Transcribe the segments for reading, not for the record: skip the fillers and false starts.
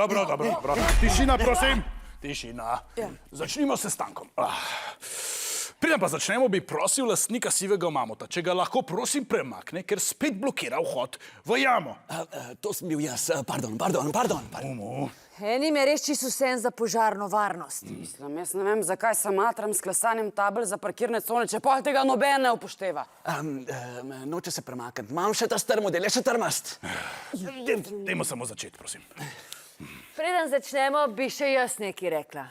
Dobro. Tišina, prosim. Tišina. Začnimo s sestankom. Preden pa začnemo, bi prosil lastnika sivega mamuta, če ga lahko prosim premakne, ker spet blokira vhod v jamo. To sem bil jaz. Pardon. Enim je res čisto vsem za požarno varnost. Mislim, jaz ne vem, zakaj se matram s klesanjem tabel za parkirne cone, če pol tega noben ne upošteva. Noče se premakniti. Imam še ta star model, je še trmast. Dajmo samo začeti, prosim. Preden začnemo, bi še jaz nekaj rekla.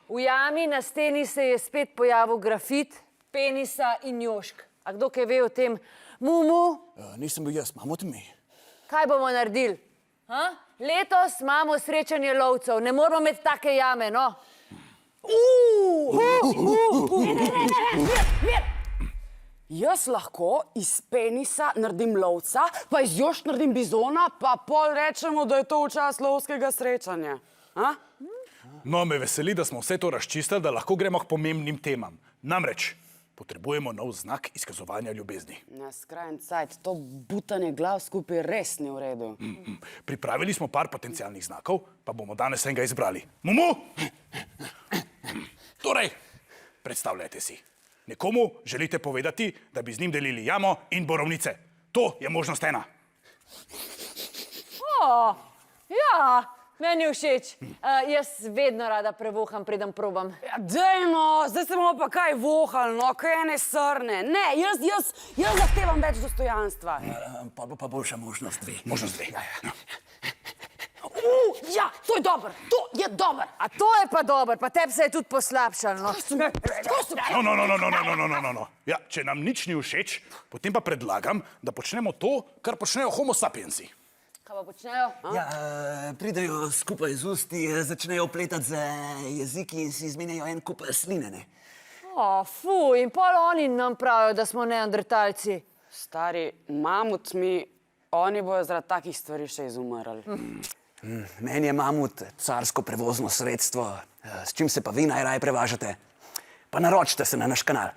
V jami na steni se je spet pojavil grafit, penisa in jožk. A kdo kaj ve o tem? Mumu? Nisem bil jaz, mamut mi. Kaj bomo naredili? Letos imamo srečanje lovcev, ne moramo imeti take jame, no? Mir! Jaz lahko iz penisa naredim lovca, pa iz jožk naredim bizona, pa pol rečemo, da je to v čas lovskega srečanja. No, me veseli, da smo vse to razčistili, da lahko gremo k pomembnim temam. Namreč, potrebujemo nov znak izkazovanja ljubezni. Na skrajen cajt, to butanje glav skupaj res ni v redu. Pripravili smo par potencialnih znakov, pa bomo danes enega izbrali. Mumu! Torej, predstavljajte si. Nekomu želite povedati, da bi z njim delili jamo in borovnice. To je možnost ena. Ja, meni je všeč. Jaz vedno rada prevoham, preden probam. Ja, dejno, zdaj se bomo pa kaj vohali, no, kaj ene srne. Ne, jaz zahtevam več dostojanstva. Pa boljša možnost dve. Možnost dve. Ja, to je dober, A to je pa dober, pa tebi se je tudi poslabšal, no. No. Ja, če nam nič ni všeč, potem pa predlagam, da počnemo to, kar počnejo homo sapiensi. Kaj pa počnejo? Ja, pridejo skupaj z usti, začnejo pletati z jeziki in si izmenjajo en kup sline, ne? In pol oni nam pravijo, da smo neandertalci. Stari, mamut mi, oni bojo zaradi takih stvari še izumrli. Meni je mamut carsko prevozno sredstvo, s čim se pa vi najraje prevažate. Pa naročite se na naš kanal.